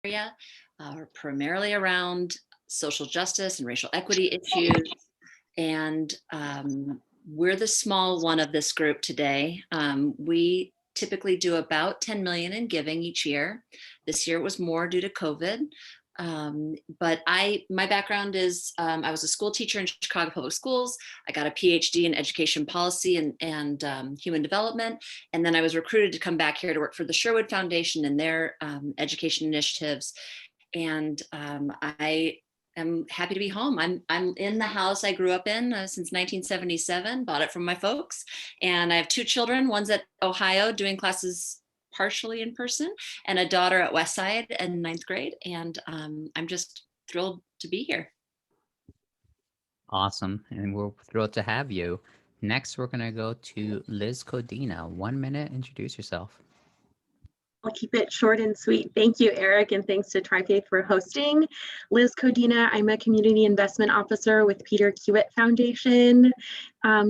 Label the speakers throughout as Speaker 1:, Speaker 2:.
Speaker 1: area, primarily around social justice and racial equity issues. And we're the small one of this group today. We typically do about 10 million in giving each year. This year it was more due to COVID. But my background is I was a school teacher in Chicago Public Schools. I got a PhD in education policy and human development. And then I was recruited to come back here to work for the Sherwood Foundation and their education initiatives. And I am happy to be home. I'm in the house I grew up in since 1977, bought it from my folks. And I have two children. One's at Ohio doing classes partially in person, and a daughter at Westside in 9th grade. And I'm just thrilled to be here.
Speaker 2: Awesome. And we're thrilled to have you. Next, we're going to go to Liz Codina. 1 minute, introduce yourself.
Speaker 3: I'll keep it short and sweet. Thank you, Eric, and thanks to Trifaith for hosting. Liz Codina, I'm a Community Investment Officer with Peter Kiewit Foundation.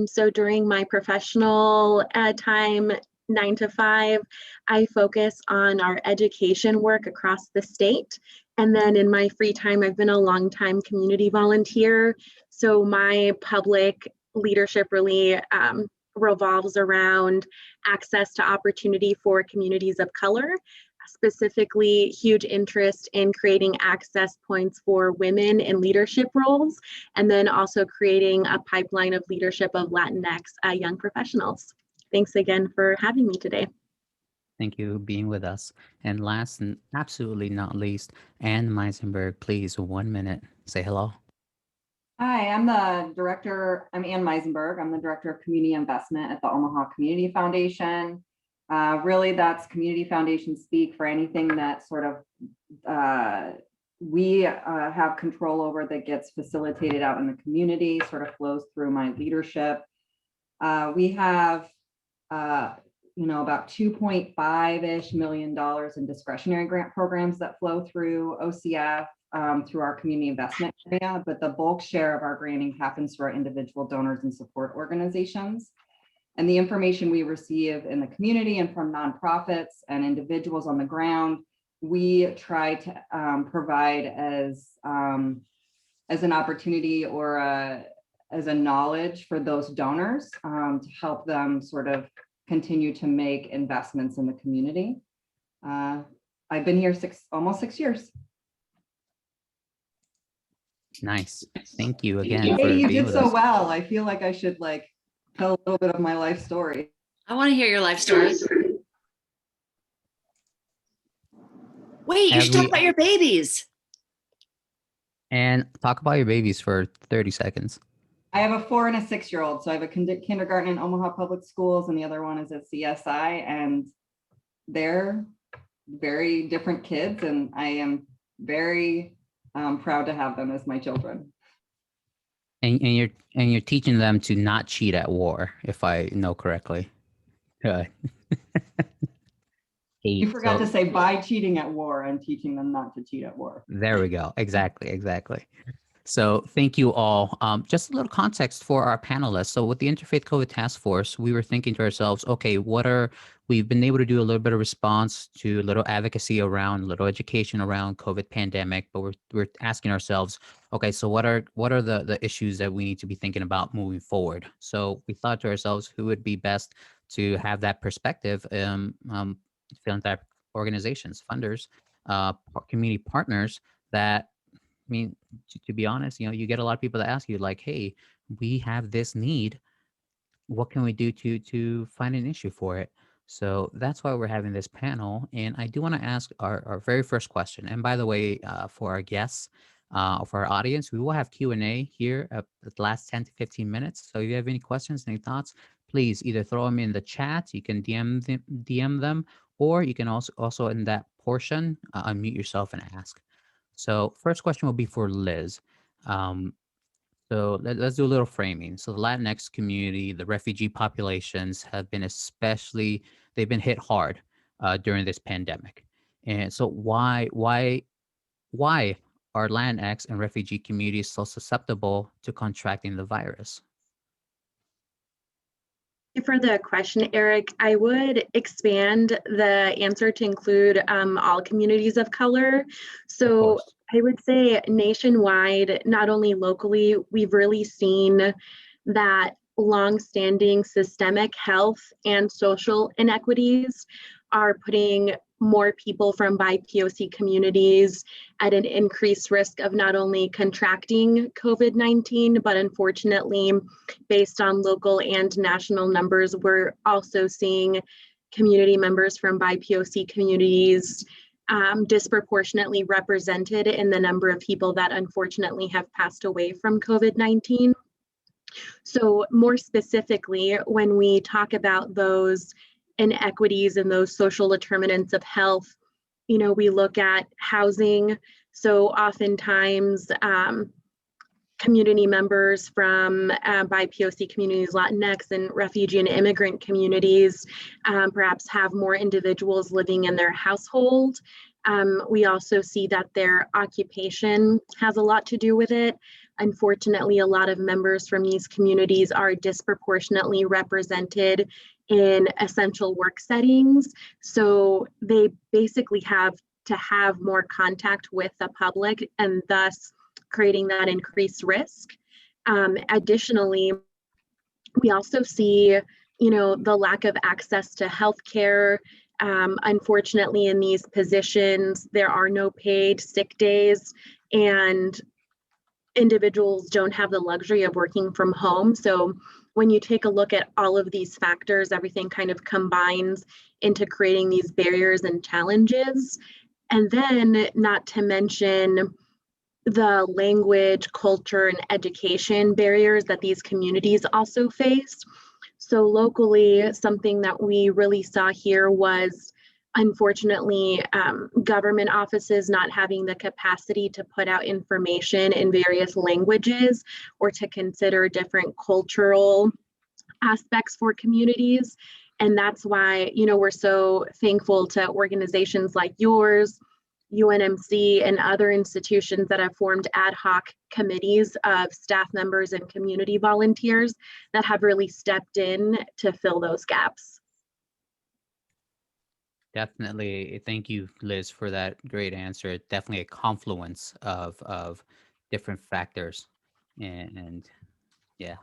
Speaker 3: So during my professional time, 9 to 5, I focus on our education work across the state. And then in my free time, I've been a longtime community volunteer. So my public leadership really revolves around access to opportunity for communities of color, specifically huge interest in creating access points for women in leadership roles, and then also creating a pipeline of leadership of Latinx young professionals. Thanks again for having me today.
Speaker 2: Thank you for being with us. And last and absolutely not least, Ann Meysenburg, please, 1 minute, say hello.
Speaker 4: Hi, I'm Ann Meysenburg. I'm the Director of Community Investment at the Omaha Community Foundation. Really, that's community foundation speak for anything that sort of we have control over that gets facilitated out in the community, sort of flows through my leadership. We have about $2.5-ish million in discretionary grant programs that flow through OCF. Through our community investment area, but the bulk share of our granting happens through our individual donors and support organizations. And the information we receive in the community and from nonprofits and individuals on the ground, we try to provide as an opportunity or as a knowledge for those donors to help them sort of continue to make investments in the community. I've been here almost 6 years.
Speaker 2: Nice. Thank you again.
Speaker 4: Katie, you did so well. I feel like I should tell a little bit of my life story.
Speaker 1: I want to hear your life story. Wait, you should talk about your babies.
Speaker 2: And talk about your babies for 30 seconds.
Speaker 4: I have a 4 and a 6-year-old. So I have a kindergarten in Omaha Public Schools and the other one is at CSI, and they're very different kids. And I am very proud to have them as my children.
Speaker 2: And you're teaching them to not cheat at war, if I know correctly. Good.
Speaker 4: You forgot to say by cheating at war and teaching them not to cheat at war.
Speaker 2: There we go. Exactly. So thank you all. Just a little context for our panelists. So with the Interfaith COVID Task Force, we were thinking to ourselves, okay, we've been able to do a little bit of response to a little advocacy around, a little education around COVID pandemic, but we're asking ourselves, okay, so what are the issues that we need to be thinking about moving forward? So we thought to ourselves, who would be best to have that perspective? Philanthropic organizations, funders, community partners that, I mean, to be honest, you get a lot of people that ask you like, hey, we have this need. What can we do to find an issue for it? So that's why we're having this panel. And I do want to ask our very first question. And by the way, for our guests, for our audience, we will have Q&A here at the last 10 to 15 minutes. So if you have any questions, any thoughts, please either throw them in the chat. You can DM them, or you can also in that portion, unmute yourself and ask. So first question will be for Liz. So let's do a little framing. So the Latinx community, the refugee populations have been they've been hit hard during this pandemic. And so why are Latinx and refugee communities so susceptible to contracting the virus?
Speaker 3: you for the question, Eric. I would expand the answer to include all communities of color.
Speaker 2: Of
Speaker 3: So
Speaker 2: course.
Speaker 3: I would say nationwide, not only locally, we've really seen that longstanding systemic health and social inequities are putting more people from BIPOC communities at an increased risk of not only contracting COVID-19, but unfortunately, based on local and national numbers, we're also seeing community members from BIPOC communities disproportionately represented in the number of people that unfortunately have passed away from COVID-19. So more specifically, when we talk about those inequities and those social determinants of health, you know, we look at housing. So oftentimes, community members from BIPOC communities, Latinx and refugee and immigrant communities, perhaps have more individuals living in their household. We also see that their occupation has a lot to do with it. Unfortunately, a lot of members from these communities are disproportionately represented in essential work settings. So they basically have to have more contact with the public and thus creating that increased risk. Additionally, we also see, you know, the lack of access to healthcare. Unfortunately, in these positions, there are no paid sick days, and individuals don't have the luxury of working from home. So when you take a look at all of these factors, everything kind of combines into creating these barriers and challenges. And then, not to mention the language, culture, and education barriers that these communities also face. So locally, something that we really saw here was, unfortunately, government offices not having the capacity to put out information in various languages or to consider different cultural aspects for communities. And that's why, you know, we're so thankful to organizations like yours, UNMC, and other institutions that have formed ad hoc committees of staff members and community volunteers that have really stepped in to fill those gaps.
Speaker 2: Definitely. Thank you, Liz, for that great answer. Definitely a confluence of different factors. And yeah.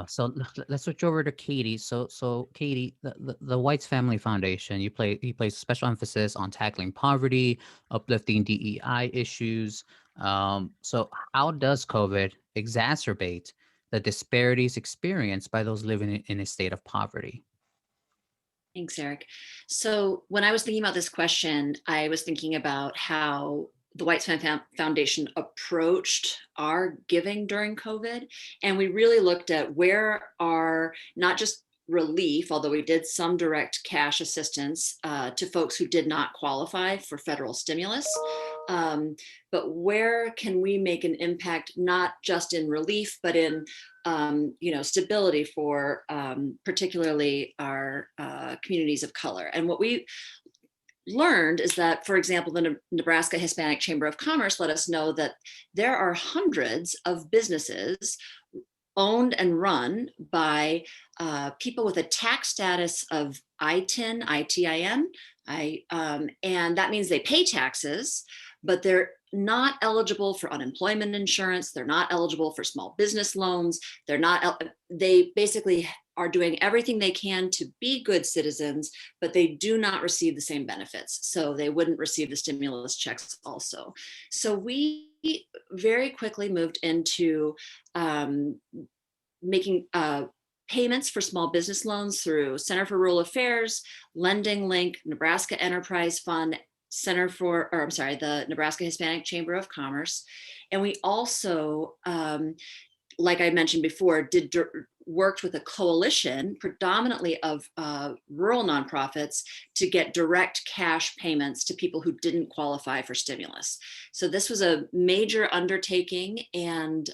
Speaker 2: So let's switch over to Katie. So Katie, the Weitz Family Foundation, you place special emphasis on tackling poverty, uplifting DEI issues. So how does COVID exacerbate the disparities experienced by those living in a state of poverty?
Speaker 1: Thanks, Eric. So when I was thinking about this question, I was thinking about how the Weitz Family Foundation approached our giving during COVID. And we really looked at where are not just relief, although we did some direct cash assistance to folks who did not qualify for federal stimulus. But where can we make an impact, not just in relief, but in stability for particularly our communities of color. And what we learned is that, for example, the Nebraska Hispanic Chamber of Commerce let us know that there are hundreds of businesses owned and run by people with a tax status of ITIN, I-T-I-N, and that means they pay taxes, but they're not eligible for unemployment insurance. They're not eligible for small business loans. They basically are doing everything they can to be good citizens, but they do not receive the same benefits. So they wouldn't receive the stimulus checks also. So we very quickly moved into making payments for small business loans through Center for Rural Affairs, Lending Link, Nebraska Enterprise Fund, the Nebraska Hispanic Chamber of Commerce. And we also, like I mentioned before, worked with a coalition predominantly of rural nonprofits to get direct cash payments to people who didn't qualify for stimulus. So this was a major undertaking, and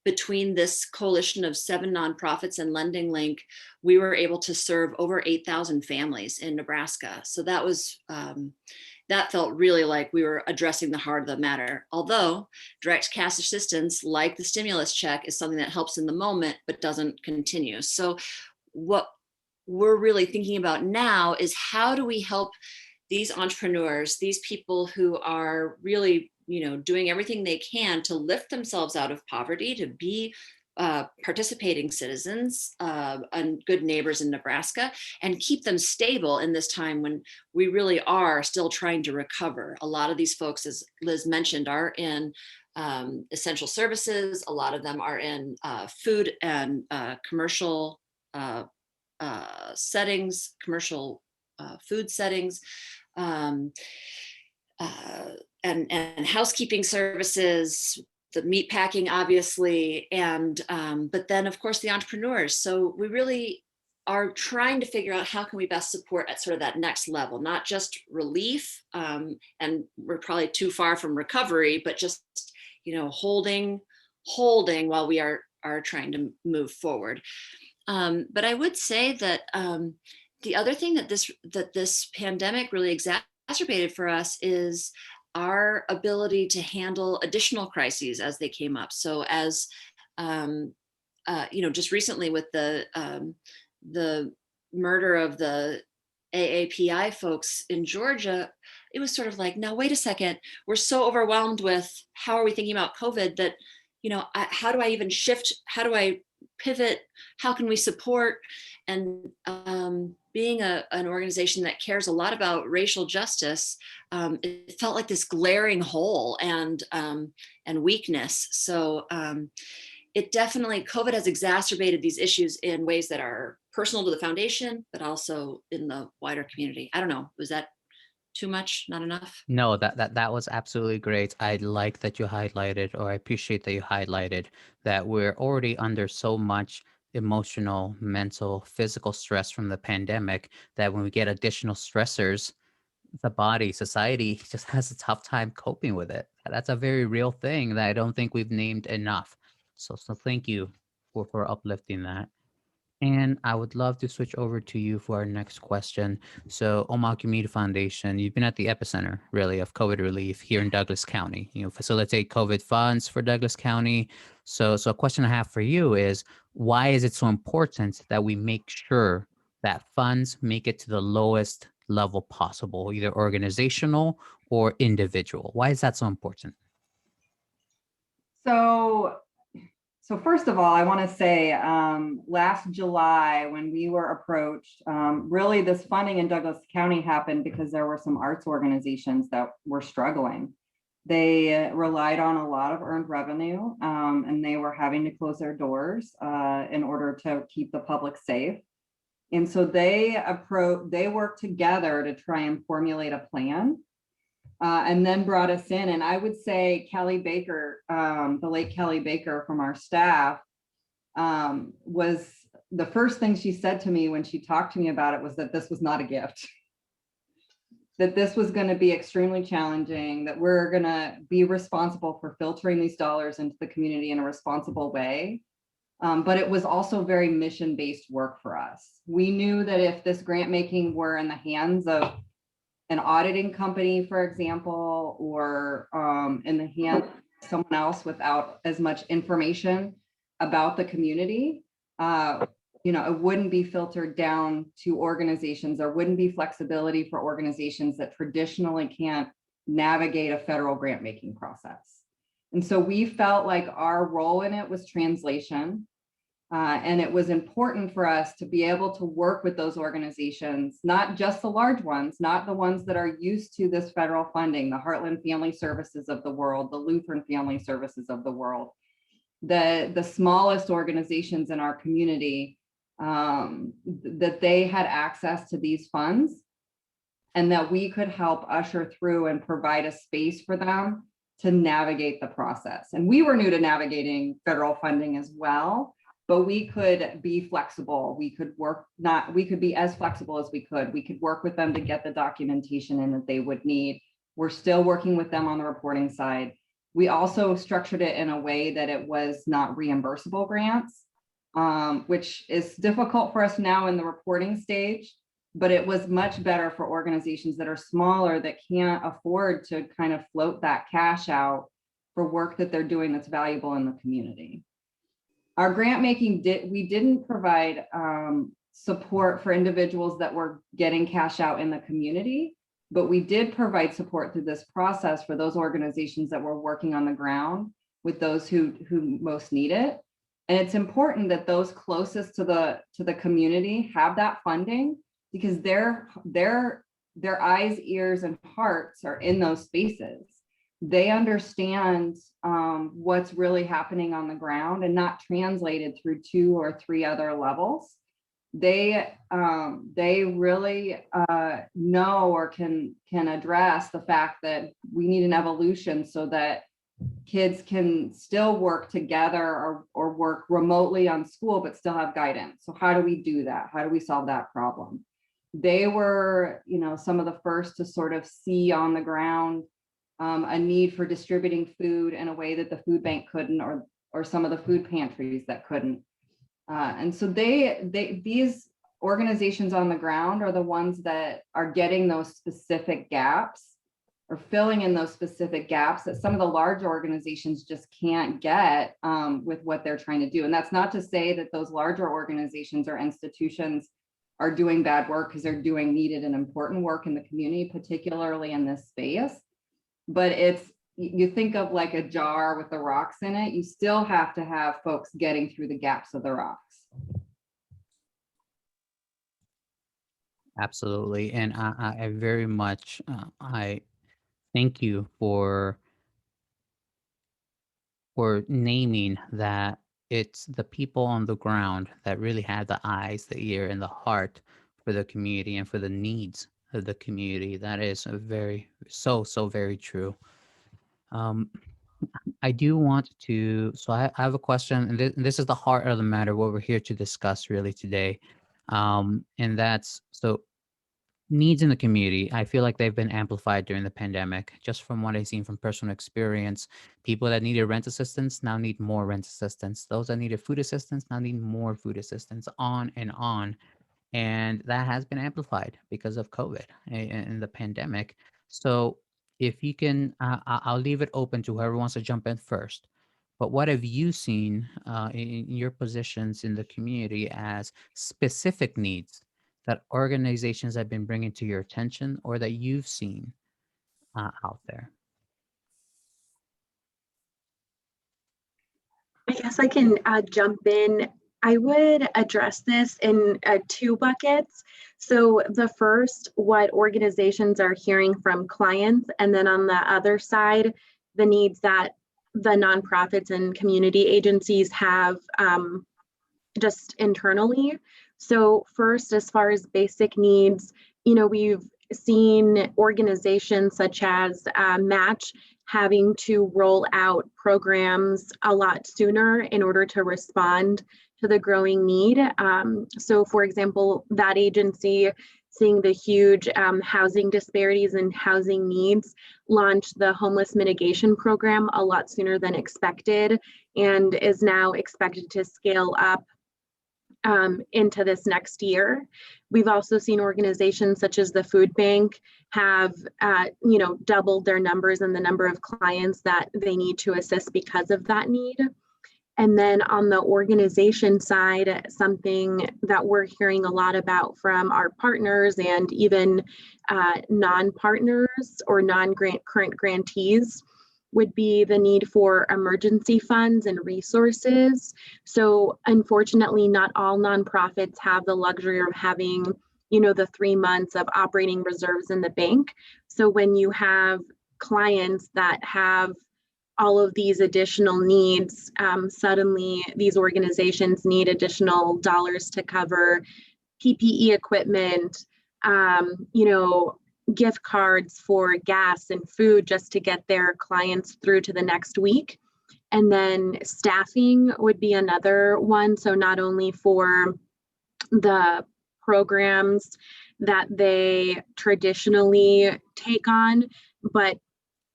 Speaker 1: between this coalition of 7 nonprofits and Lending Link, we were able to serve over 8,000 families in Nebraska. So that was that felt really like we were addressing the heart of the matter. Although direct cash assistance, like the stimulus check, is something that helps in the moment, but doesn't continue. So what we're really thinking about now is how do we help these entrepreneurs, these people who are really, doing everything they can to lift themselves out of poverty, to be participating citizens and good neighbors in Nebraska, and keep them stable in this time when we really are still trying to recover. A lot of these folks, as Liz mentioned, are in essential services. A lot of them are in food and commercial settings, commercial food settings, and housekeeping services, the meat packing, obviously, and but then of course the entrepreneurs. So we really are trying to figure out how can we best support at sort of that next level, not just relief, and we're probably too far from recovery, but just holding while we are trying to move forward. But I would say that the other thing that this pandemic really exacerbated for us is our ability to handle additional crises as they came up. So as just recently with the murder of the AAPI folks in Georgia, it was sort of like, now wait a second, we're so overwhelmed with how are we thinking about COVID that, how do I even shift? How do I pivot? How can we support? And being an organization that cares a lot about racial justice, it felt like this glaring hole and weakness. So it definitely, COVID has exacerbated these issues in ways that are personal to the foundation, but also in the wider community. I don't know, was that too much, not enough?
Speaker 2: No, that was absolutely great. I like that you highlighted, or I appreciate that you highlighted that we're already under so much emotional, mental, physical stress from the pandemic that when we get additional stressors, the body, society just has a tough time coping with it. That's a very real thing that I don't think we've named enough. So thank you for uplifting that. And I would love to switch over to you for our next question. So Omaha Community Foundation, you've been at the epicenter really of COVID relief here in Douglas County, facilitate COVID funds for Douglas County. So a question I have for you is, why is it so important that we make sure that funds make it to the lowest level possible, either organizational or individual? Why is that so important?
Speaker 4: So first of all, I want to say last July when we were approached, really this funding in Douglas County happened because there were some arts organizations that were struggling. They relied on a lot of earned revenue and they were having to close their doors in order to keep the public safe. And so they worked together to try and formulate a plan. And then brought us in. And I would say Kelly Baker, the late Kelly Baker from our staff, was the first thing she said to me when she talked to me about it was that this was not a gift, that this was going to be extremely challenging, that we're going to be responsible for filtering these dollars into the community in a responsible way. But it was also very mission-based work for us. We knew that if this grant making were in the hands of an auditing company, for example, or in the hands of someone else without as much information about the community, it wouldn't be filtered down to organizations. There wouldn't be flexibility for organizations that traditionally can't navigate a federal grant making process. And so we felt like our role in it was translation. And it was important for us to be able to work with those organizations, not just the large ones, not the ones that are used to this federal funding, the Heartland Family Services of the world, the Lutheran Family Services of the world, the smallest organizations in our community, that they had access to these funds and that we could help usher through and provide a space for them to navigate the process. And we were new to navigating federal funding as well. But we could be flexible. We could be as flexible as we could. We could work with them to get the documentation in that they would need. We're still working with them on the reporting side. We also structured it in a way that it was not reimbursable grants, which is difficult for us now in the reporting stage. but it was much better for organizations that are smaller that can't afford to kind of float that cash out for work that they're doing that's valuable in the community. Our grant making, we didn't provide support for individuals that were getting cash out in the community, but we did provide support through this process for those organizations that were working on the ground with those who most need it. And it's important that those closest to the community have that funding, because their eyes, ears, and hearts are in those spaces. They understand what's really happening on the ground and not translated through 2 or 3 other levels. They really know or can address the fact that we need an evolution so that kids can still work together or work remotely on school, but still have guidance. So how do we do that? How do we solve that problem? They were, some of the first to sort of see on the ground a need for distributing food in a way that the food bank couldn't, or some of the food pantries that couldn't. And so these organizations on the ground are the ones that are getting those specific gaps, or filling in those specific gaps that some of the large organizations just can't get with what they're trying to do. And that's not to say that those larger organizations or institutions are doing bad work, because they're doing needed and important work in the community, particularly in this space. But you think of like a jar with the rocks in it, you still have to have folks getting through the gaps of the rocks.
Speaker 2: Absolutely. And I very much, I thank you for naming that it's the people on the ground that really have the eyes, the ear, and the heart for the community and for the needs of the community. That is so very true. I do want to, so I have a question, and this is the heart of the matter, what we're here to discuss really today. And that's, so needs in the community, I feel like they've been amplified during the pandemic. Just from what I've seen from personal experience, people that needed rent assistance now need more rent assistance. Those that needed food assistance now need more food assistance, on and on. And that has been amplified because of COVID and the pandemic. So if you can, I'll leave it open to whoever wants to jump in first. But what have you seen in your positions in the community as specific needs that organizations have been bringing to your attention, or that you've seen out there?
Speaker 3: I guess I can jump in. I would address this in 2 buckets. So the first, what organizations are hearing from clients, and then on the other side, the needs that the nonprofits and community agencies have just internally. So first, as far as basic needs, we've seen organizations such as Match having to roll out programs a lot sooner in order to respond to the growing need. So for example, that agency, seeing the huge housing disparities and housing needs, launched the homeless mitigation program a lot sooner than expected, and is now expected to scale up into this next year. We've also seen organizations such as the food bank have doubled their numbers and the number of clients that they need to assist because of that need. And then on the organization side, something that we're hearing a lot about from our partners and even non-partners or current grantees would be the need for emergency funds and resources. So unfortunately, not all nonprofits have the luxury of having, the 3 months of operating reserves in the bank. So when you have clients that have all of these additional needs, suddenly these organizations need additional dollars to cover PPE equipment, gift cards for gas and food just to get their clients through to the next week. And then staffing would be another one. So not only for the programs that they traditionally take on, but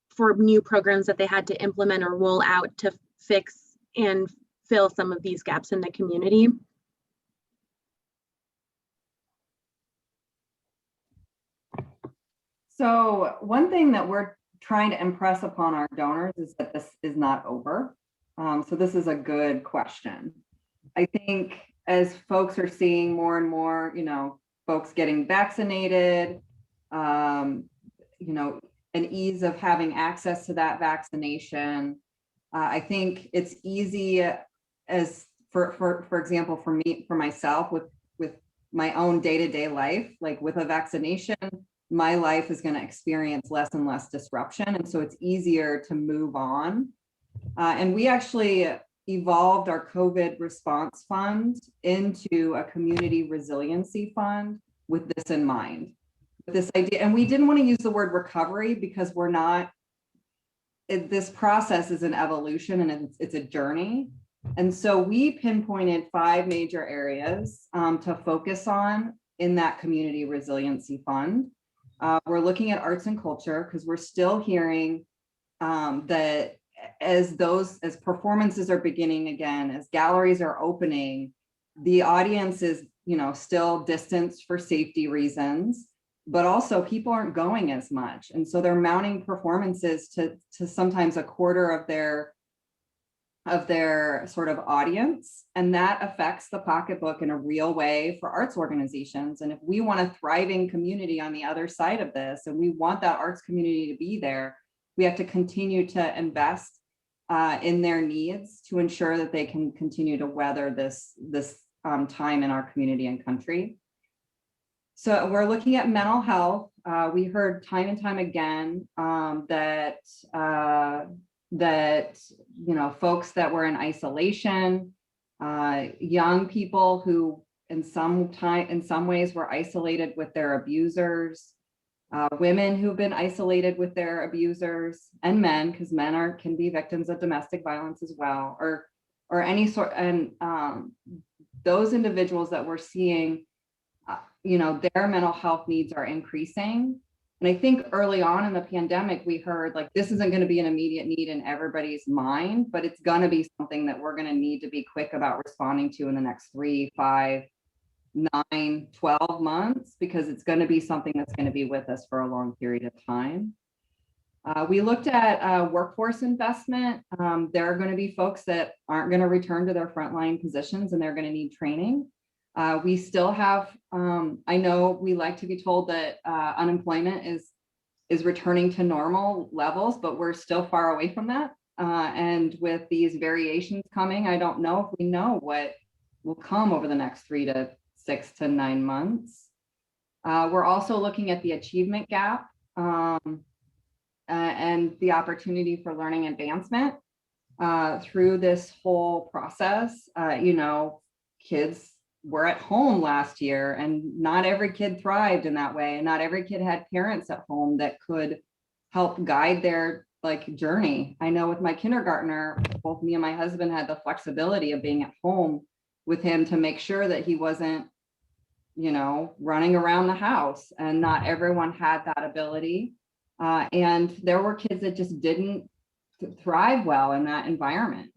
Speaker 3: for new programs that they had to implement or roll out to fix and fill some of these gaps in the community.
Speaker 4: So one thing that we're trying to impress upon our donors is that this is not over. So this is a good question. I think as folks are seeing more and more, folks getting vaccinated, an ease of having access to that vaccination. I think it's easy as for example, for myself with my own day-to-day life, like with a vaccination, my life is going to experience less and less disruption. And so it's easier to move on. And we actually evolved our COVID response fund into a community resiliency fund with this in mind, with this idea. And we didn't want to use the word recovery because we're not, this process is an evolution and it's a journey. And so we pinpointed 5 major areas to focus on in that community resiliency fund. We're looking at arts and culture because we're still hearing that as performances are beginning again, as galleries are opening, the audience is, still distanced for safety reasons, but also people aren't going as much. And so they're mounting performances to sometimes a quarter of their sort of audience. And that affects the pocketbook in a real way for arts organizations. And if we want a thriving community on the other side of this, and we want that arts community to be there, we have to continue to invest in their needs to ensure that they can continue to weather this time in our community and country. So we're looking at mental health. We heard time and time again that folks that were in isolation, young people who in some ways were isolated with their abusers, women who've been isolated with their abusers, and men, because men can be victims of domestic violence as well, or any sort. And those individuals that we're seeing, their mental health needs are increasing. And I think early on in the pandemic, we heard like, this isn't going to be an immediate need in everybody's mind, but it's going to be something that we're going to need to be quick about responding to in the next 3, 5, 9, 12 months, because it's going to be something that's going to be with us for a long period of time. We looked at workforce investment. There are going to be folks that aren't going to return to their frontline positions and they're going to need training. We still have, I know we like to be told that unemployment is returning to normal levels, but we're still far away from that. And with these variations coming, I don't know if we know what will come over the next 3 to 6 to 9 months. We're also looking at the achievement gap and the opportunity for learning advancement through this whole process. Kids were at home last year, and not every kid thrived in that way, and not every kid had parents at home that could help guide their journey. I know with my kindergartner, both me and my husband had the flexibility of being at home with him to make sure that he wasn't, running around the house, and not everyone had that ability. And there were kids that just didn't thrive well in that environment.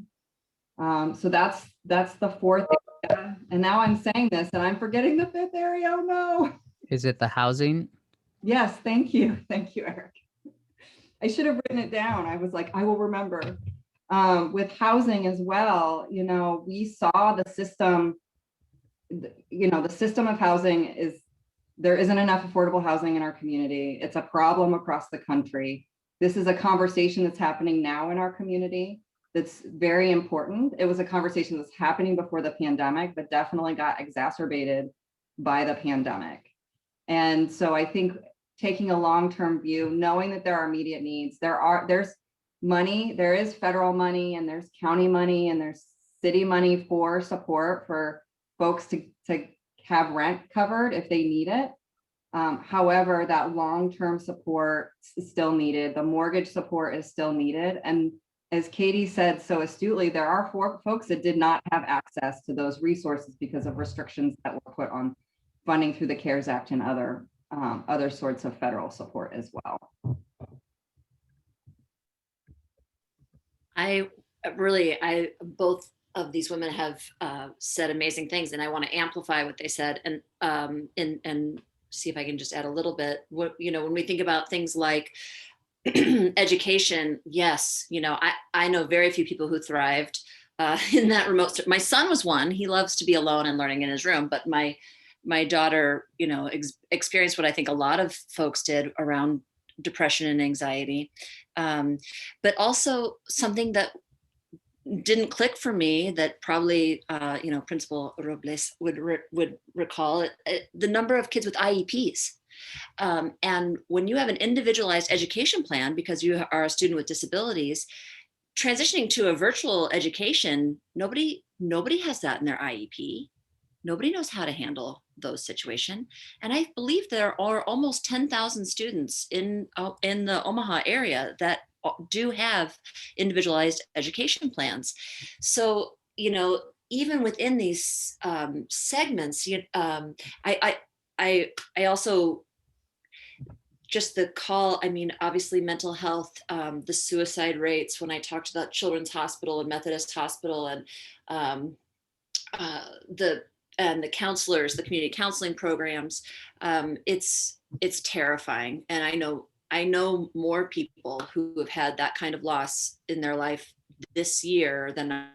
Speaker 4: So that's the 4th area. And now I'm saying this and I'm forgetting the 5th area. Oh no.
Speaker 2: Is it the housing?
Speaker 4: Yes, thank you. Thank you, Eric. I should have written it down. I was like, I will remember. With housing as well, we saw the system, the system of housing there isn't enough affordable housing in our community. It's a problem across the country. This is a conversation that's happening now in our community that's very important. It was a conversation that's happening before the pandemic, but definitely got exacerbated by the pandemic. And so I think taking a long-term view, knowing that there are immediate needs, there's money, there is federal money, and there's county money, and there's city money for support for folks to have rent covered if they need it. However, that long-term support is still needed. The mortgage support is still needed. And as Katie said so astutely, there are folks that did not have access to those resources because of restrictions that were put on funding through the CARES Act and other sorts of federal support as well.
Speaker 1: Both of these women have said amazing things, and I want to amplify what they said. And see if I can just add a little bit. What, when we think about things like education, yes, I know very few people who thrived in that remote. My son was one. He loves to be alone and learning in his room, but my daughter, experienced what I think a lot of folks did around depression and anxiety, but also something that didn't click for me that probably, Principal Robles would recall it, the number of kids with IEPs. And when you have an individualized education plan, because you are a student with disabilities, transitioning to a virtual education, nobody has that in their IEP. Nobody knows how to handle those situations. And I believe there are almost 10,000 students in the Omaha area that do have individualized education plans. So, even within these segments, I also, just the call, obviously mental health, the suicide rates, when I talked about Children's Hospital and Methodist Hospital and the counselors, the community counseling programs, it's terrifying. And I know more people who have had that kind of loss in their life this year than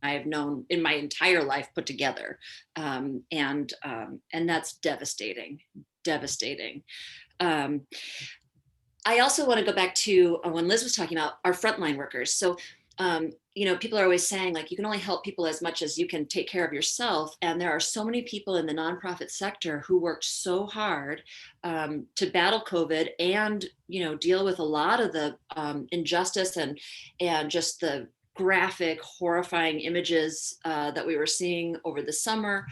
Speaker 1: I have known in my entire life put together. And that's devastating. I also want to go back to when Liz was talking about our frontline workers. So, people are always saying, like, you can only help people as much as you can take care of yourself. And there are so many people in the nonprofit sector who worked so hard to battle COVID and, deal with a lot of the injustice and just the graphic, horrifying images that we were seeing over the summer.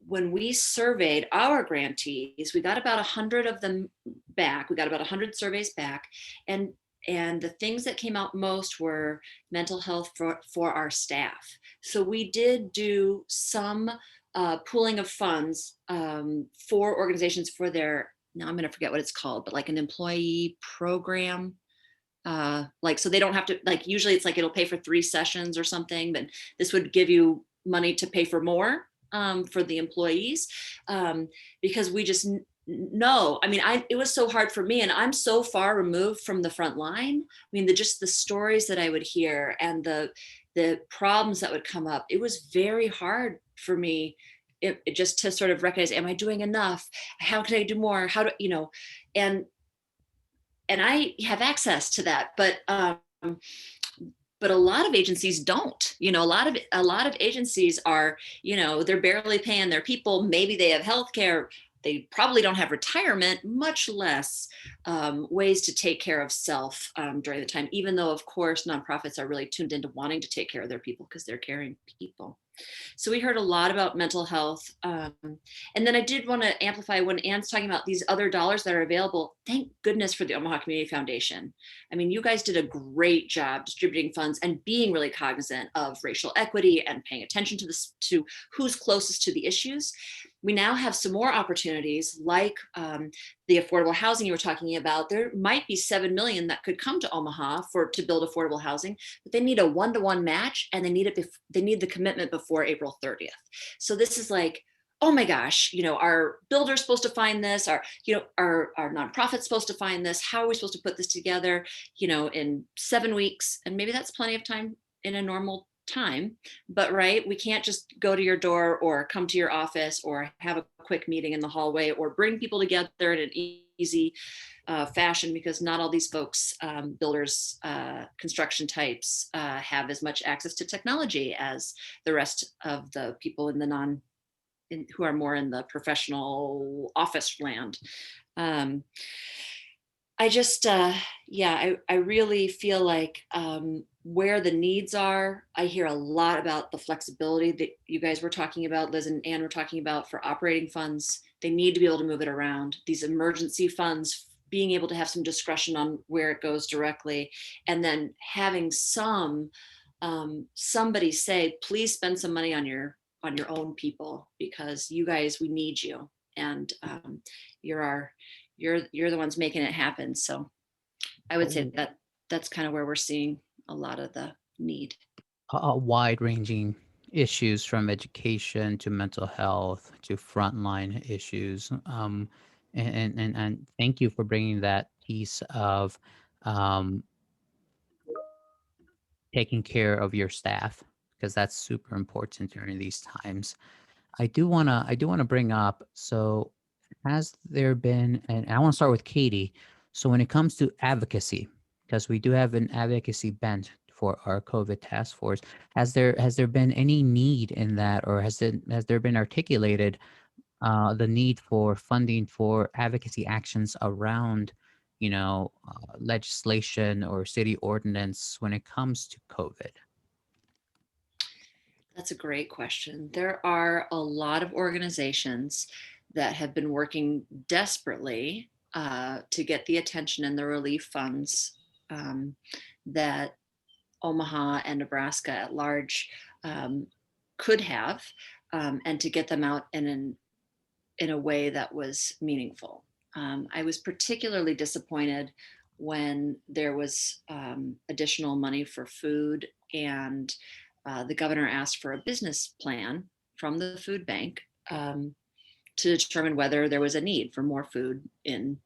Speaker 1: When we surveyed our grantees, we got about 100 of them back. We got about 100 surveys back. And the things that came out most were mental health for our staff. So we did do some pooling of funds for organizations for their, now I'm going to forget what it's called, but like an employee program. So they don't have to, usually it's it'll pay for 3 sessions or something, but this would give you money to pay for more. For the employees, because we just know, it was so hard for me, and I'm so far removed from the front line. Just the stories that I would hear and the problems that would come up, it was very hard for me just to sort of recognize, am I doing enough? How can I do more? How do, and I have access to that, but a lot of agencies don't. A lot of agencies are, they're barely paying their people. Maybe they have healthcare. They probably don't have retirement, much less ways to take care of self during the time, even though, of course, nonprofits are really tuned into wanting to take care of their people because they're caring people. So we heard a lot about mental health. And then I did want to amplify when Anne's talking about these other dollars that are available. Thank goodness for the Omaha Community Foundation. You guys did a great job distributing funds and being really cognizant of racial equity and paying attention to who's closest to the issues. We now have some more opportunities, like the affordable housing you were talking about. There might be $7 million that could come to Omaha to build affordable housing, but they need a 1-to-1 match, and they need the commitment before April 30th. So this is like, oh my gosh, our builder's supposed to find this, our nonprofit's supposed to find this. How are we supposed to put this together, in 7 weeks? And maybe that's plenty of time in a normal time, but right, we can't just go to your door or come to your office or have a quick meeting in the hallway or bring people together in an easy fashion, because not all these folks, builders, construction types, have as much access to technology as the rest of the people who are more in the professional office land. I just, I really feel like where the needs are, I hear a lot about the flexibility that you guys were talking about, Liz and Anne were talking about, for operating funds. They need to be able to move it around. These emergency funds, being able to have some discretion on where it goes directly, and then having somebody say, please spend some money on your own people, because you guys, we need you, and you're the ones making it happen. So I would say that's kind of where we're seeing a lot of the need.
Speaker 2: A wide-ranging issues from education to mental health to frontline issues. And thank you for bringing that piece of um, taking care of your staff, because that's super important during these times. I do wanna bring up, so has there been, and I want to start with Katie. So when it comes to advocacy, because we do have an advocacy bent for our COVID task force, has there been any need in that, or has there been articulated the need for funding for advocacy actions around, legislation or city ordinance when it comes to COVID?
Speaker 1: That's a great question. There are a lot of organizations that have been working desperately to get the attention and the relief funds that Omaha and Nebraska at large could have, and to get them out in a way that was meaningful. I was particularly disappointed when there was additional money for food, and the governor asked for a business plan from the food bank to determine whether there was a need for more food in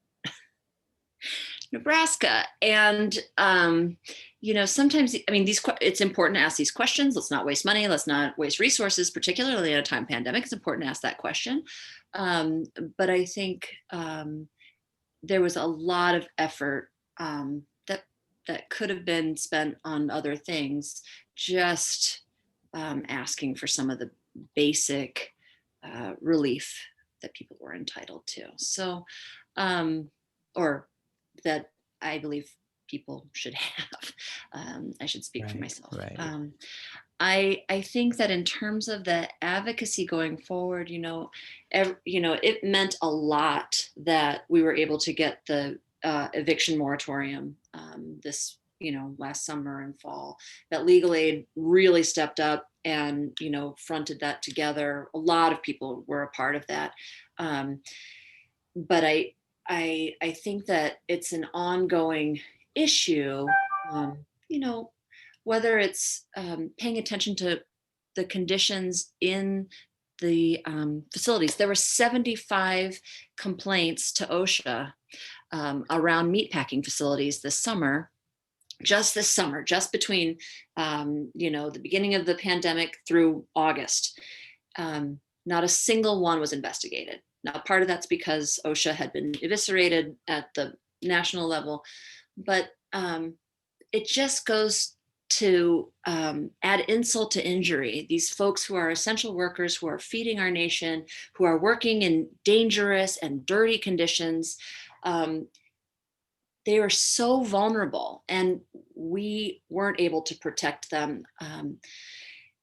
Speaker 1: Nebraska. And sometimes, I mean, it's important to ask these questions. Let's not waste money. Let's not waste resources, particularly in a time pandemic. It's important to ask that question. But I think there was a lot of effort that could have been spent on other things, just asking for some of the basic relief that people were entitled to. So, or that I believe people should have. I should speak for myself.
Speaker 2: Right.
Speaker 1: I think that in terms of the advocacy going forward, it meant a lot that we were able to get the eviction moratorium this last summer and fall. That legal aid really stepped up and fronted that together. A lot of people were a part of that, but I think that it's an ongoing issue. Whether it's paying attention to the conditions in the facilities. There were 75 complaints to OSHA around meatpacking facilities this summer, just between the beginning of the pandemic through August. Not a single one was investigated. Now, part of that's because OSHA had been eviscerated at the national level, but it just goes to add insult to injury. These folks who are essential workers, who are feeding our nation, who are working in dangerous and dirty conditions, they are so vulnerable, and we weren't able to protect them.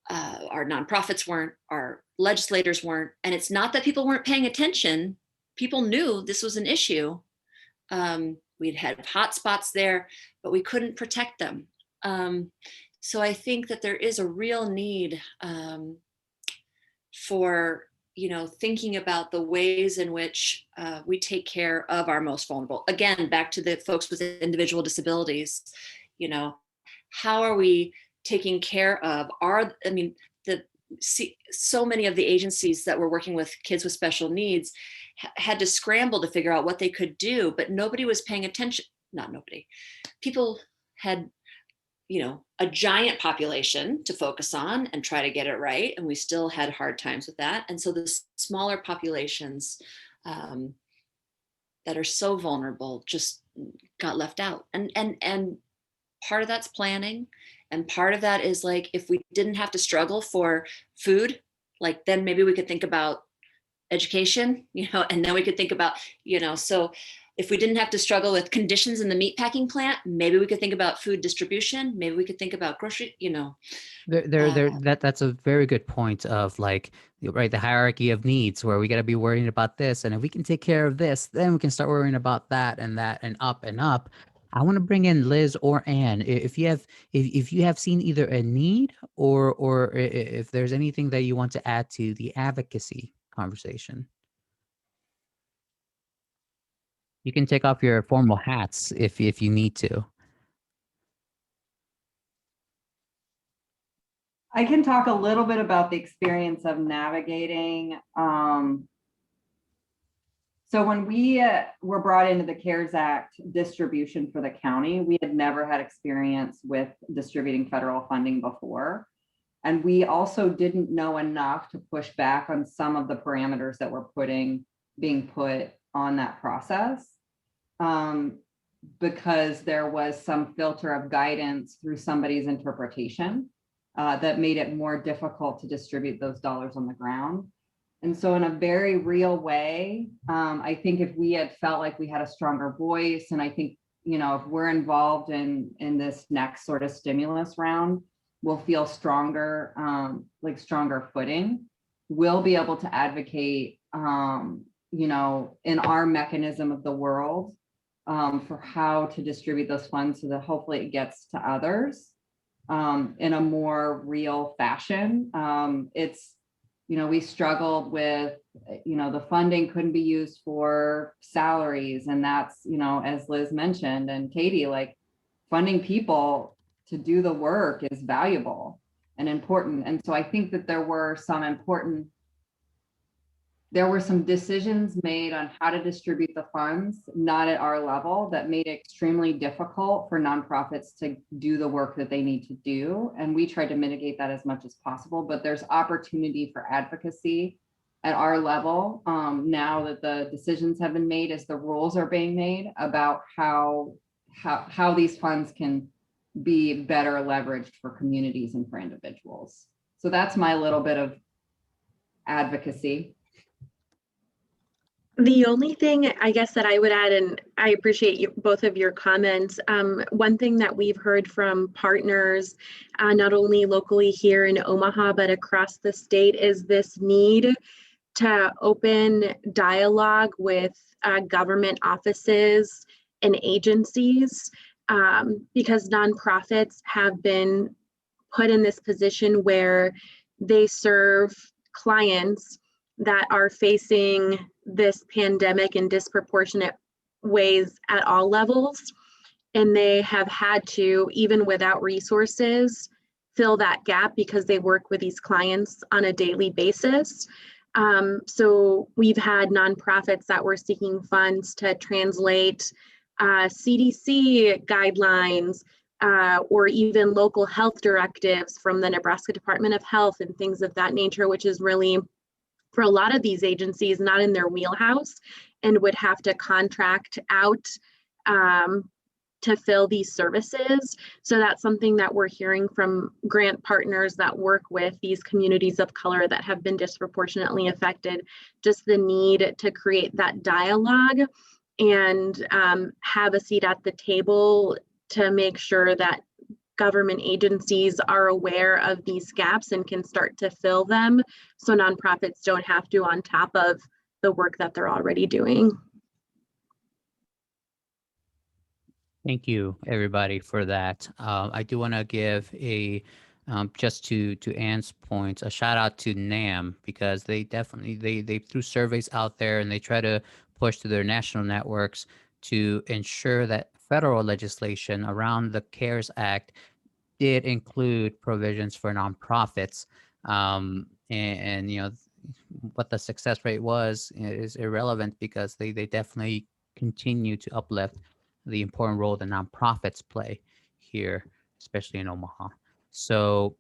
Speaker 1: Our nonprofits weren't, our legislators weren't, and it's not that people weren't paying attention. People knew this was an issue. We'd had hot spots there, but we couldn't protect them. So I think that there is a real need for thinking about the ways in which we take care of our most vulnerable. Again, back to the folks with individual disabilities. How are we taking care of so many of the agencies that were working with kids with special needs had to scramble to figure out what they could do, but nobody was paying attention. Not nobody. People had a giant population to focus on and try to get it right. And we still had hard times with that. And so the smaller populations that are so vulnerable just got left out. And part of that's planning. And part of that is like, if we didn't have to struggle for food, like then maybe we could think about education, and then we could think about, so if we didn't have to struggle with conditions in the meatpacking plant, maybe we could think about food distribution. Maybe we could think about grocery,
Speaker 2: That's a very good point of the hierarchy of needs, where we got to be worrying about this. And if we can take care of this, then we can start worrying about that and up and up. I want to bring in Liz or Ann. If you have seen either a need or if there's anything that you want to add to the advocacy conversation. You can take off your formal hats if you need to.
Speaker 4: I can talk a little bit about the experience of navigating. So when we were brought into the CARES Act distribution for the county, we had never had experience with distributing federal funding before. And we also didn't know enough to push back on some of the parameters that were being put on that process, because there was some filter of guidance through somebody's interpretation that made it more difficult to distribute those dollars on the ground. And so in a very real way, I think if we had felt like we had a stronger voice, and I think, you know, if we're involved in this next sort of stimulus round, we'll feel stronger, like stronger footing. We'll be able to advocate, you know, in our mechanism of the world for how to distribute those funds so that hopefully it gets to others in a more real fashion. It's, you know, we struggled with, you know, the funding couldn't be used for salaries. And that's, you know, as Liz mentioned, and Katie, like funding people to do the work is valuable and important. And so I think that there were some decisions made on how to distribute the funds, not at our level, that made it extremely difficult for nonprofits to do the work that they need to do. And we tried to mitigate that as much as possible, but there's opportunity for advocacy at our level now that the decisions have been made, as the rules are being made about how these funds can be better leveraged for communities and for individuals. So that's my little bit of advocacy.
Speaker 3: The only thing I guess that I would add, and I appreciate both of your comments, one thing that we've heard from partners, not only locally here in Omaha, but across the state, is this need to open dialogue with government offices and agencies, because nonprofits have been put in this position where they serve clients that are facing this pandemic in disproportionate ways at all levels. And they have had to, even without resources, fill that gap because they work with these clients on a daily basis. So we've had nonprofits that were seeking funds to translate CDC guidelines or even local health directives from the Nebraska Department of Health and things of that nature, which is really, for a lot of these agencies, not in their wheelhouse, and would have to contract out to fill these services. So that's something that we're hearing from grant partners that work with these communities of color that have been disproportionately affected, just the need to create that dialogue and have a seat at the table to make sure that government agencies are aware of these gaps and can start to fill them, so nonprofits don't have to on top of the work that they're already doing.
Speaker 2: Thank you, everybody, for that. I do want to give a, just to Ann's point, a shout out to NAM, because they definitely, they threw surveys out there and they try to push to their national networks to ensure that federal legislation around the CARES Act did include provisions for nonprofits. And you know, what the success rate was is irrelevant, because they definitely continue to uplift the important role that nonprofits play here, especially in Omaha. So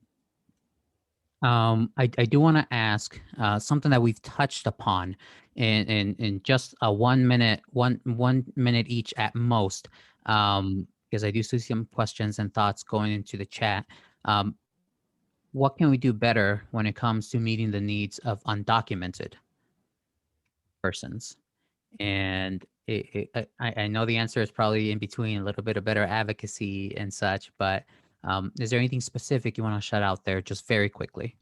Speaker 2: I do want to ask something that we've touched upon in just a 1 minute, one minute each at most, because I do see some questions and thoughts going into the chat. What can we do better when it comes to meeting the needs of undocumented persons? And I know the answer is probably in between, a little bit of better advocacy and such, but is there anything specific you want to shout out there just very quickly?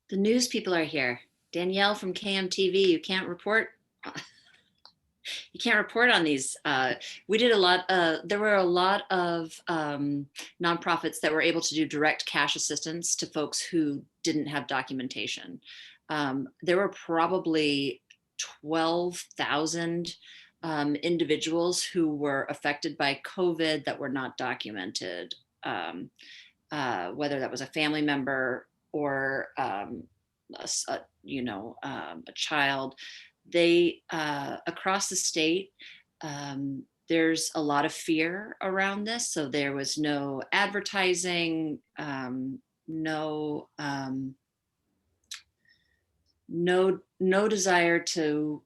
Speaker 1: The news people are here. Danielle from KMTV, you can't report. You can't report on these. We did a lot. There were a lot of nonprofits that were able to do direct cash assistance to folks who didn't have documentation. There were probably 12,000 individuals who were affected by COVID that were not documented, whether that was a family member or a child. They across the state, there's a lot of fear around this. So there was no advertising, no desire to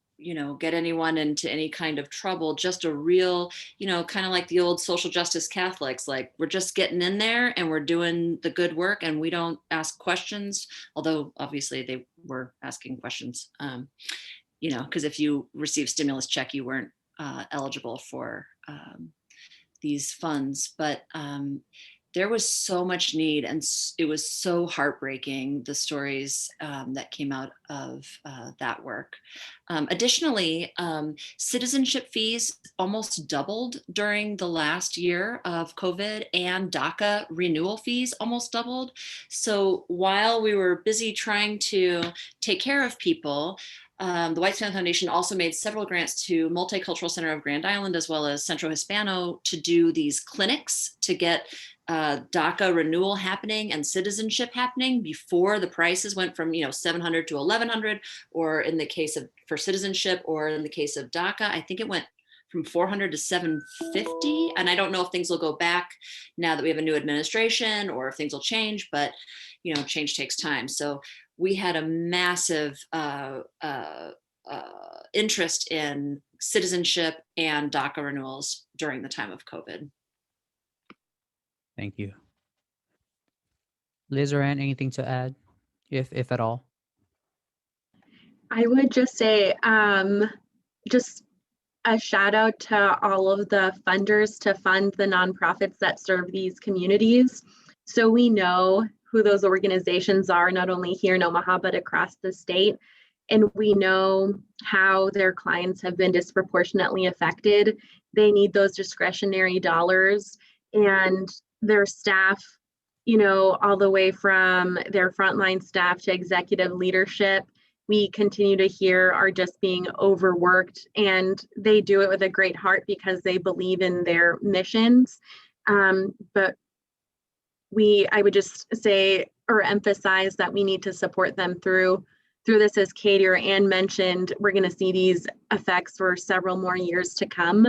Speaker 1: get anyone into any kind of trouble. Just a real, kind of like the old social justice Catholics, like we're just getting in there and we're doing the good work and we don't ask questions, although obviously they were asking questions, because if you receive stimulus check, you weren't eligible for these funds. But there was so much need, and it was so heartbreaking, the stories that came out of that work. Additionally, citizenship fees almost doubled during the last year of COVID, and DACA renewal fees almost doubled. So while we were busy trying to take care of people, the Weitz Family Foundation also made several grants to Multicultural Center of Grand Island as well as Centro Hispano to do these clinics to get DACA renewal happening and citizenship happening before the prices went from $700 to $1,100, or in the case of for citizenship, or in the case of DACA, I think it went from $400 to $750. And I don't know if things will go back now that we have a new administration or if things will change, but change takes time. So we had a massive interest in citizenship and DACA renewals during the time of COVID.
Speaker 2: Thank you. Liz or Ann, anything to add, if at all?
Speaker 3: I would just say, just a shout out to all of the funders to fund the nonprofits that serve these communities. So we know who those organizations are, not only here in Omaha, but across the state. And we know how their clients have been disproportionately affected. They need those discretionary dollars, and their staff, all the way from their frontline staff to executive leadership, we continue to hear are just being overworked, and they do it with a great heart because they believe in their missions. But I would just say or emphasize that we need to support them through this. As Katie or Ann mentioned, we're going to see these effects for several more years to come.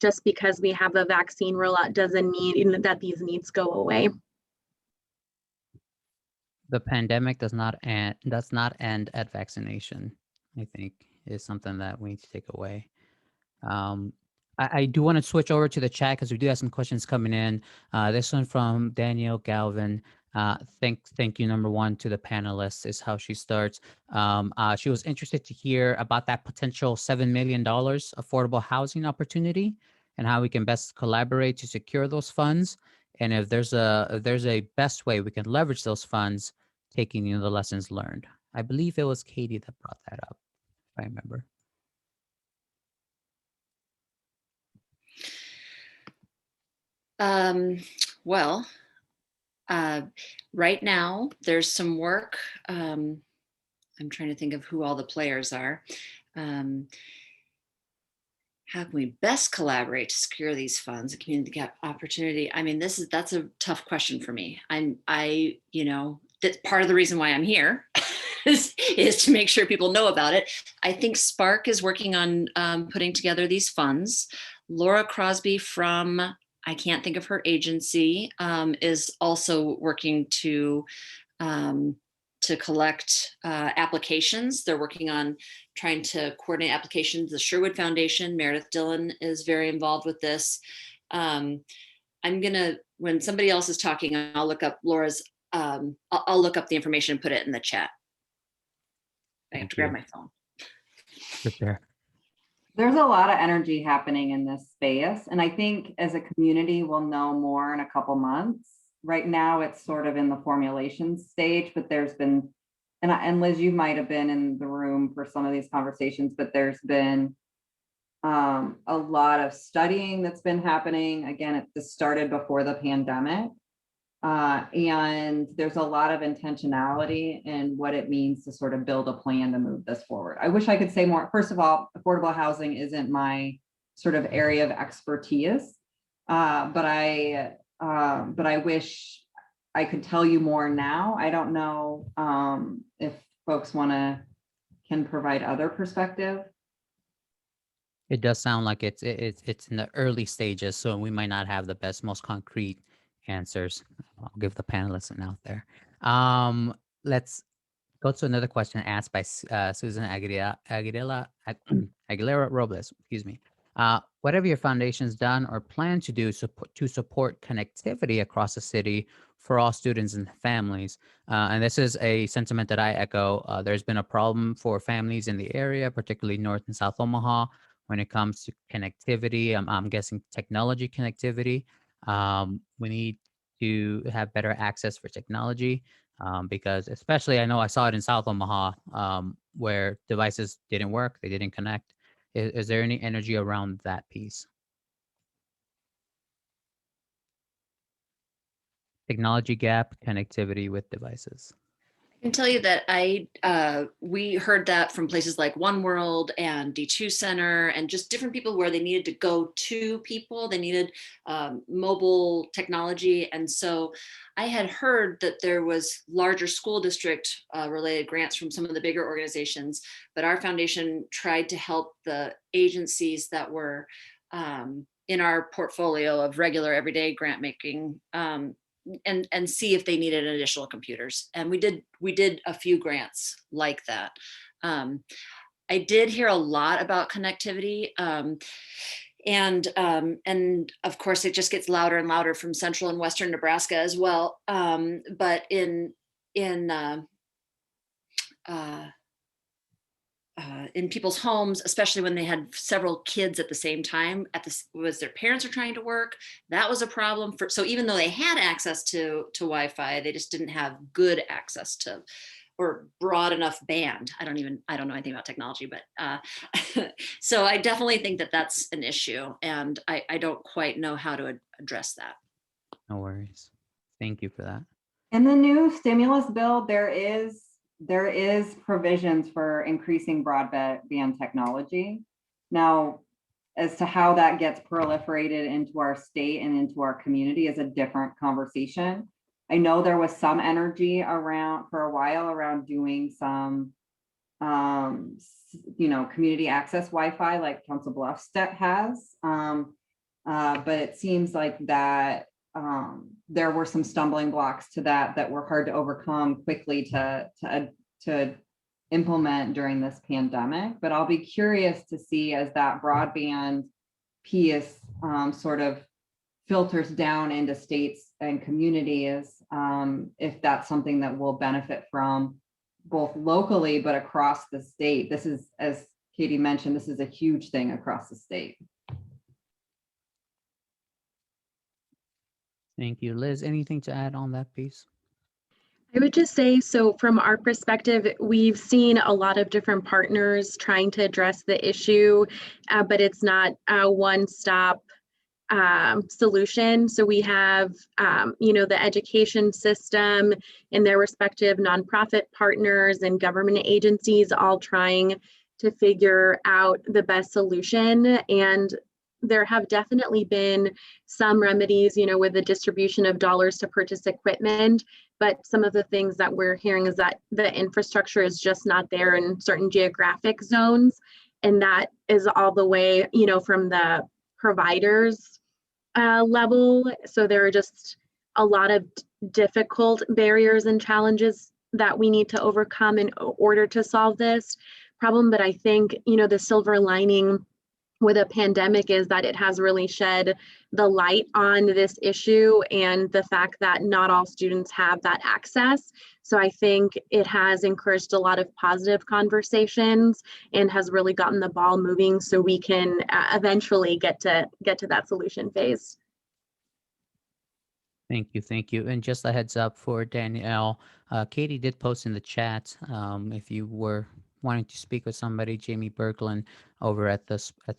Speaker 3: Just because we have a vaccine rollout doesn't mean that these needs go away.
Speaker 2: The pandemic does not end at vaccination, I think, is something that we need to take away. I do want to switch over to the chat because we do have some questions coming in. This one from Danielle Galvin. Thank you, number one, to the panelists, is how she starts. She was interested to hear about that potential $7 million affordable housing opportunity and how we can best collaborate to secure those funds. And if there's a best way we can leverage those funds, taking the lessons learned. I believe it was Katie that brought that up, if I remember.
Speaker 1: Right now there's some work. I'm trying to think of who all the players are. How can we best collaborate to secure these funds, a community gap opportunity? I mean, that's a tough question for me. That's part of the reason why I'm here is to make sure people know about it. I think Spark is working on putting together these funds. Laura Crosby from, I can't think of her agency, is also working to collect applications. They're working on trying to coordinate applications. The Sherwood Foundation, Meredith Dillon, is very involved with this. I'm gonna, when somebody else is talking, I'll look up Laura's, I'll look up the information and put it in the chat. I have to grab my phone.
Speaker 2: Sure.
Speaker 4: There's a lot of energy happening in this space. And I think as a community, we'll know more in a couple months. Right now, it's sort of in the formulation stage, but there's been, and Liz, you might have been in the room for some of these conversations, but there's been a lot of studying that's been happening. Again, this started before the pandemic. And there's a lot of intentionality in what it means to sort of build a plan to move this forward. I wish I could say more. First of all, affordable housing isn't my sort of area of expertise, but I wish I could tell you more now. I don't know if folks can provide other perspective.
Speaker 2: It does sound like it's in the early stages, so we might not have the best, most concrete answers. I'll give the panelists an out there. Let's go to another question asked by Susan Aguilera Robles. Excuse me. What have your foundations done or plan to do to support connectivity across the city for all students and families? And this is a sentiment that I echo. There's been a problem for families in the area, particularly North and South Omaha, when it comes to connectivity. I'm guessing technology connectivity. We need to have better access for technology because especially I know I saw it in South Omaha where devices didn't work, they didn't connect. Is there any energy around that piece? Technology gap, connectivity with devices.
Speaker 1: I can tell you that we heard that from places like One World and D2 Center and just different people where they needed to go to people. They needed mobile technology. And so I had heard that there was larger school district related grants from some of the bigger organizations, but our foundation tried to help the agencies that were in our portfolio of regular everyday grant making and see if they needed additional computers. And we did a few grants like that. I did hear a lot about connectivity. And of course, it just gets louder and louder from central and western Nebraska as well. But in people's homes, especially when they had several kids at the same time, was their parents are trying to work. That was a problem so even though they had access to Wi-Fi, they just didn't have good access to or broad enough band. I don't know anything about technology, but so I definitely think that that's an issue, and I don't quite know how to address that.
Speaker 2: No worries. Thank you for that.
Speaker 4: In the new stimulus bill, there is provisions for increasing broadband technology. Now, as to how that gets proliferated into our state and into our community is a different conversation. I know there was some energy around for a while around doing some, community access Wi-Fi like Council Bluffs has, but it seems like that there were some stumbling blocks to that were hard to overcome quickly to implement during this pandemic. But I'll be curious to see as that broadband piece sort of filters down into states and communities, if that's something that we'll benefit from both locally but across the state. This is, as Katie mentioned, this is a huge thing across the state.
Speaker 2: Thank you. Liz, anything to add on that piece?
Speaker 3: I would just say, so from our perspective, we've seen a lot of different partners trying to address the issue, but it's not a one-stop solution. So we have, the education system and their respective nonprofit partners and government agencies all trying to figure out the best solution. And there have definitely been some remedies, with the distribution of dollars to purchase equipment. But some of the things that we're hearing is that the infrastructure is just not there in certain geographic zones. And that is all the way, from the providers level. So there are just a lot of difficult barriers and challenges that we need to overcome in order to solve this problem. But I think, the silver lining with a pandemic is that it has really shed the light on this issue and the fact that not all students have that access. So I think it has encouraged a lot of positive conversations and has really gotten the ball moving so we can eventually get to that solution phase.
Speaker 2: Thank you. And just a heads up for Danielle, Katie did post in the chat if you were wanting to speak with somebody, Jamie Berglund over at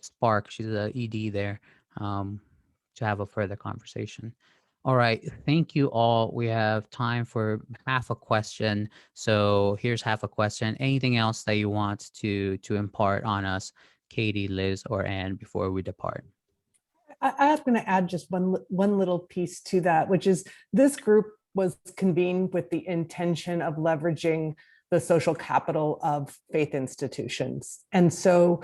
Speaker 2: Spark, she's the ED there, to have a further conversation. All right. Thank you all. We have time for half a question. So here's half a question. Anything else that you want to impart on us, Katie, Liz, or Anne, before we depart?
Speaker 5: I was going to add just one little piece to that, which is this group was convened with the intention of leveraging the social capital of faith institutions. And so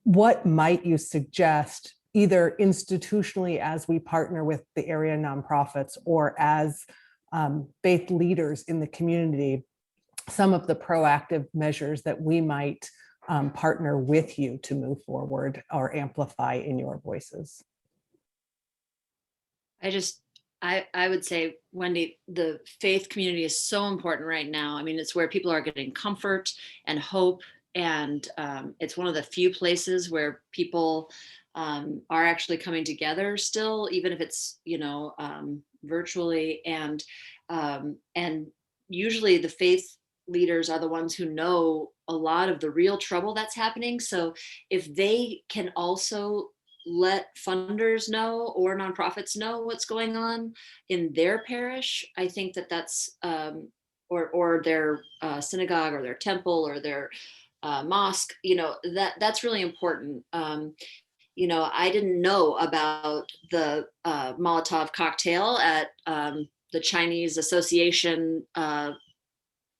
Speaker 5: what might you suggest, either institutionally as we partner with the area nonprofits or as faith leaders in the community, some of the proactive measures that we might partner with you to move forward or amplify in your voices?
Speaker 1: I would say, Wendy, the faith community is so important right now. I mean, it's where people are getting comfort and hope, and it's one of the few places where people are actually coming together still, even if it's, virtually. And usually the faith leaders are the ones who know a lot of the real trouble that's happening. So if they can also let funders know or nonprofits know what's going on in their parish, I think that's or their synagogue or their temple or their mosque, that's really important. I didn't know about the Molotov cocktail at the Chinese Association.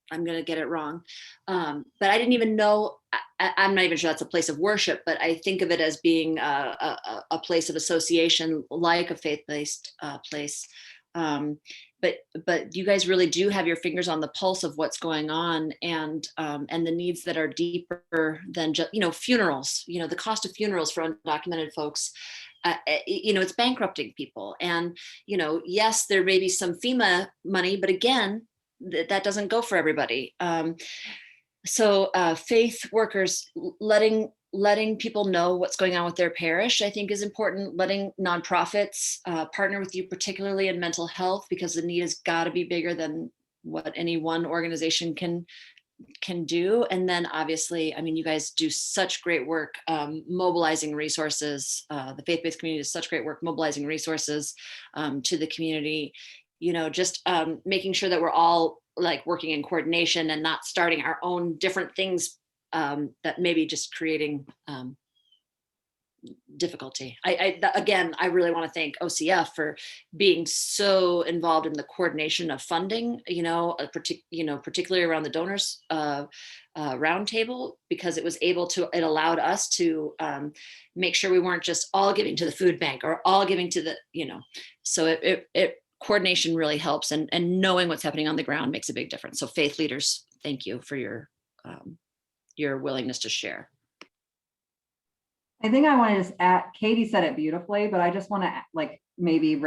Speaker 1: I'm going to get it wrong. But I didn't even know, I'm not even sure that's a place of worship, but I think of it as being a place of association, like a faith-based place. But you guys really do have your fingers on the pulse of what's going on, and the needs that are deeper than just, funerals, the cost of funerals for undocumented folks. It's bankrupting people. And, yes, there may be some FEMA money, but again, that doesn't go for everybody. So faith workers letting people know what's going on with their parish, I think, is important. Letting nonprofits partner with you, particularly in mental health, because the need has got to be bigger than what any one organization can do. And then obviously, I mean, you guys do such great work mobilizing resources. The faith-based community does such great work mobilizing resources to the community. Just making sure that we're all like working in coordination and not starting our own different things that may be just creating difficulty. Again, I really want to thank OCF for being so involved in the coordination of funding, particularly around the donors roundtable, because it allowed us to make sure we weren't just all giving to the food bank or all giving to the, so it coordination really helps, and knowing what's happening on the ground makes a big difference. So faith leaders, thank you for your willingness to share.
Speaker 4: I think I want to just add, Katie said it beautifully, but I just want to maybe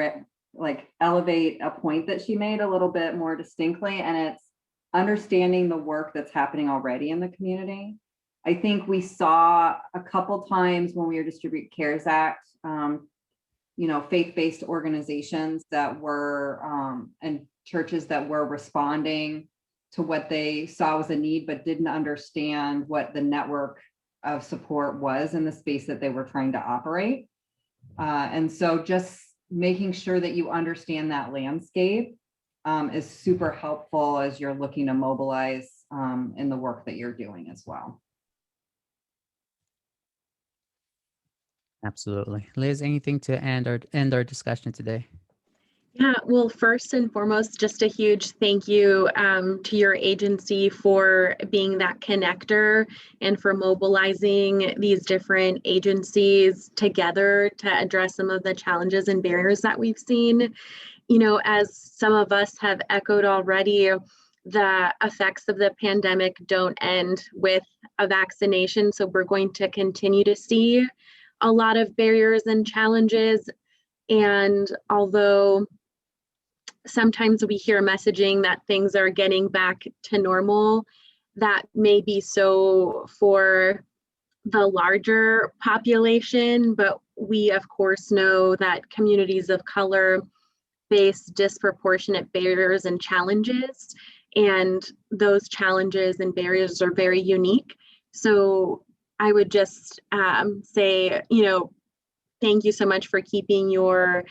Speaker 4: elevate a point that she made a little bit more distinctly, and it's understanding the work that's happening already in the community. I think we saw a couple times when we were distributing CARES Act, faith-based organizations that were and churches that were responding to what they saw was a need, but didn't understand what the network of support was in the space that they were trying to operate. And so just making sure that you understand that landscape is super helpful as you're looking to mobilize in the work that you're doing as well.
Speaker 2: Absolutely. Liz, anything to end our discussion today?
Speaker 3: Yeah, well, first and foremost, just a huge thank you to your agency for being that connector and for mobilizing these different agencies together to address some of the challenges and barriers that we've seen. As some of us have echoed already, the effects of the pandemic don't end with a vaccination. So we're going to continue to see a lot of barriers and challenges. And although sometimes we hear messaging that things are getting back to normal, that may be so for the larger population, but we of course know that communities of color face disproportionate barriers and challenges, and those challenges and barriers are very unique. So I would just say, thank you so much for keeping your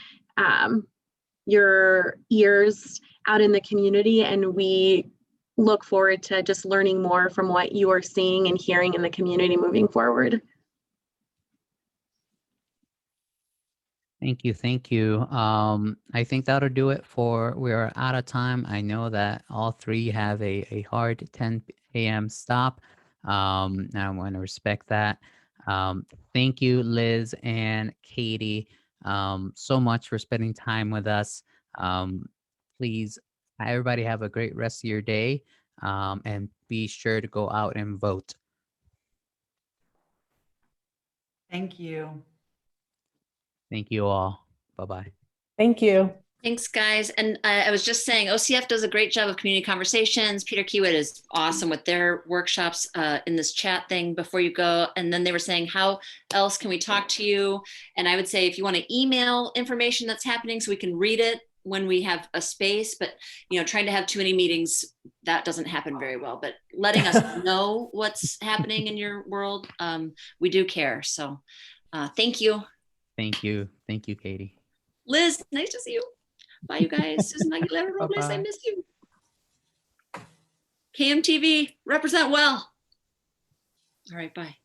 Speaker 3: your ears out in the community, and we look forward to just learning more from what you are seeing and hearing in the community moving forward.
Speaker 2: Thank you. Thank you. I think that'll do it we are out of time. I know that all three have a hard 10 a.m. stop. And I want to respect that. Thank you, Liz and Katie, so much for spending time with us. Please, everybody have a great rest of your day, and be sure to go out and vote.
Speaker 6: Thank you.
Speaker 2: Thank you all. Bye-bye.
Speaker 5: Thank you.
Speaker 1: Thanks, guys. And I was just saying, OCF does a great job of community conversations. Peter Kiewit is awesome with their workshops in this chat thing before you go. And then they were saying, how else can we talk to you? And I would say, if you want to email information that's happening so we can read it when we have a space, but trying to have too many meetings, that doesn't happen very well. But letting us know what's happening in your world, we do care. So thank you.
Speaker 2: Thank you. Thank you, Katie.
Speaker 1: Liz, nice to see you. Bye, you guys. Susan Aguilera Robles, I
Speaker 2: Bye-bye.
Speaker 1: miss you. KMTV, represent well. All right, bye.